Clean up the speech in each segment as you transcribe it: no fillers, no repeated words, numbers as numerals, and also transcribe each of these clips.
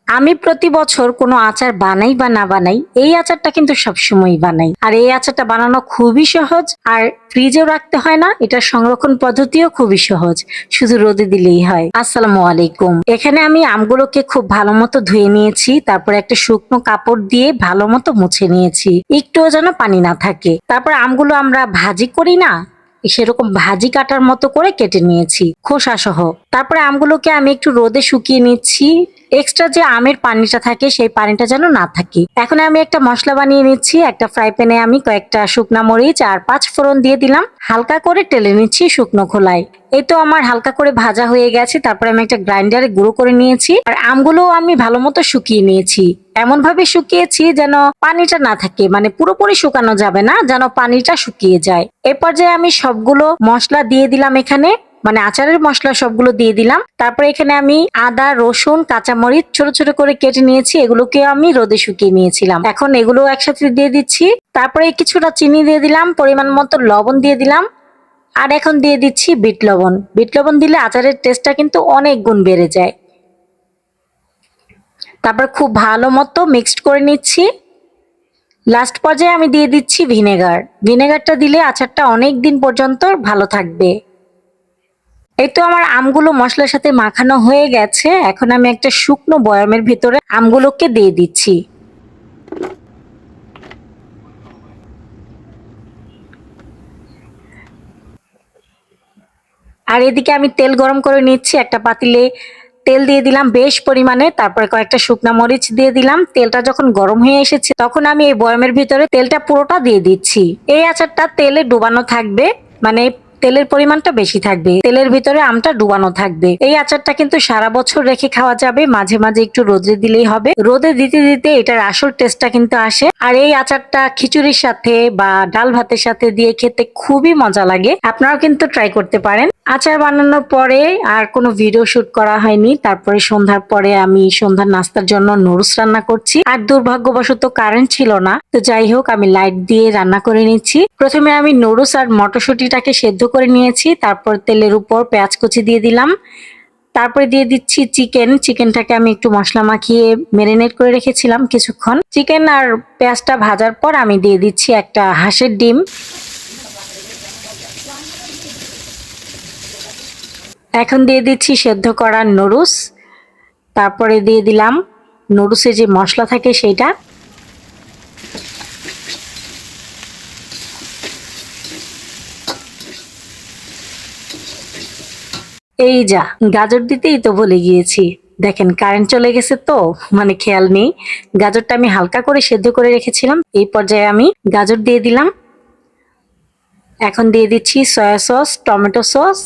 আমি প্রতি বছর কোনো আচার বানাই বা না বানাই, এই আচারটা কিন্তু সবসময়ই বানাই। আর এই আচারটা বানানো খুবই সহজ, আর ফ্রিজেও রাখতে হয় না। এটার সংরক্ষণ পদ্ধতিও খুবই সহজ, শুধু রোদে দিলেই হয়। আসসালামু আলাইকুম। এখানে আমি আমগুলোকে খুব ভালো মতো ধুয়ে নিয়েছি, তারপর একটা শুকনো কাপড় দিয়ে ভালো মতো মুছে নিয়েছি, একটুও যেন পানি না থাকে। তারপর আমগুলো আমরা ভাজি করি না, সেরকম ভাজি কাটার মতো করে কেটে নিয়েছি খোসা সহ। তারপরে আমগুলোকে আমি একটু রোদে শুকিয়ে নিচ্ছি, এক্সট্রা যে আমের পানিটা থাকে সেই পানিটা যেন না থাকে। এখন আমি একটা মশলা বানিয়ে নিচ্ছি। একটা ফ্রাই প্যানে আমি কয়েকটা শুকনা মরিচ আর 5 ফোড়ন দিয়ে দিলাম, হালকা করে টেলে নিচ্ছি শুকনো খোলায়। এই তো আমার হালকা করে ভাজা হয়ে গেছে। তারপরে আমি একটা গ্রাইন্ডারে গুঁড়ো করে নিয়েছি, আর আমগুলো আমি ভালো মতো শুকিয়ে নিয়েছি। এমন ভাবে শুকিয়েছি যেন পানিটা না থাকে, মানে পুরোপুরি শুকানো যাবে না, যেন পানিটা শুকিয়ে যায়। এ পর্যায়ে আমি সবগুলো মশলা দিয়ে দিলাম এখানে, মানে আচারের মশলা সবগুলো দিয়ে দিলাম। তারপরে এখানে আমি আদা, রসুন, কাঁচামরিচ ছোট ছোট করে কেটে নিয়েছি, এগুলোকে আমি রোদে শুকিয়ে নিয়েছিলাম। এখন এগুলো একসাথে দিয়ে দিচ্ছি। তারপরে কিছুটা চিনি দিয়ে দিলাম, পরিমাণ মতো লবণ দিয়ে দিলাম, আর এখন দিয়ে দিচ্ছি বিট লবণ। বিট লবণ দিলে আচারের টেস্টটা কিন্তু অনেক গুণ বেড়ে যায়। তারপর খুব ভালো মতো মিক্সড করে নিচ্ছি। লাস্ট পর্যায়ে আমি দিয়ে দিচ্ছি ভিনেগার। ভিনেগারটা দিলে আচারটা অনেক দিন পর্যন্ত ভালো থাকবে। এই তো আমার আমগুলো মশলার সাথে মাখানো হয়ে গেছে। এখন আমি একটা শুকনো বয়ামের ভিতরে আমগুলোকে দিয়ে দিচ্ছি। আর এদিকে আমি তেল গরম করে নিচ্ছি। একটা পাতিলে তেল দিয়ে দিলাম বেশ পরিমাণে, তারপরে কয়েকটা শুকনা মরিচ দিয়ে দিলাম। তেলটা যখন গরম হয়ে এসেছে তখন আমি এই বয়ামের ভিতরে তেলটা পুরোটা দিয়ে দিচ্ছি। এই আচারটা তেলে ডুবানো থাকবে, মানে তেলের পরিমাণটা বেশি থাকবে, তেলের ভিতরে আমটা ডুবানো থাকবে। এই আচারটা কিন্তু সারা বছর রেখে খাওয়া যাবে, মাঝে মাঝে একটু রোদে দিলেই হবে। রোদে দিতে দিতে এটার আসল টেস্টটা কিন্তু আসে। আর এই আচারটা খিচুড়ির সাথে বা ডাল ভাতের সাথে দিয়ে খেতে খুবই মজা লাগে। আপনারাও কিন্তু ট্রাই করতে পারেন। আচার বানানোর পরে আর কোনো ভিডিও শুট করা হয়নি। তারপরে সন্ধ্যার পরে আমি সন্ধ্যার নাস্তার জন্য নুডলস রান্না করছি, আর দুর্ভাগ্যবশত কারেন্ট ছিল না, তো যাই হোক আমি লাইট দিয়ে রান্না করে নিচ্ছি। প্রথমে আমি নুডলস আর মটরশুঁটিটাকে সেদ্ধ করে নিয়েছি, তারপর তেলের উপর পেঁয়াজ কুচি দিয়ে দিলাম। তারপরে দিয়ে দিচ্ছি চিকেনটাকে আমি একটু মশলা মাখিয়ে ম্যারিনেট করে রেখেছিলাম কিছুক্ষণ। চিকেন আর পেঁয়াজটা ভাজার পর আমি দিয়ে দিচ্ছি একটা হাঁসের ডিম। এখন দিয়ে দিচ্ছি সেদ্ধ করা নুডলস, তারপরে দিয়ে দিলাম নুডলসে যে মশলা থাকে সেইটা। এই যা, গাজর দিতেই তো ভুলে গিয়েছি। দেখেন কারেন্ট চলে গেছে তো, মানে খেয়াল নেই। গাজরটা আমি হালকা করে সেদ্ধ করে রেখেছিলাম। এই পর্যায়ে আমি গাজর দিয়ে দিলাম। এখন দিয়ে দিচ্ছি সয়া সস, টমেটো সস।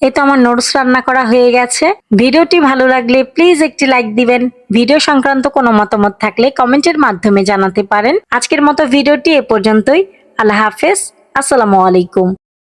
এই তো আমার নুডলস রান্না করা হয়ে গেছে। ভিডিওটি ভালো লাগলে প্লিজ একটি লাইক দিবেন। ভিডিও সংক্রান্ত কোনো মতামত থাকলে কমেন্টের মাধ্যমে জানাতে পারেন। আজকের মতো ভিডিওটি এ পর্যন্তই। আল্লাহ হাফেজ। আসসালামু আলাইকুম।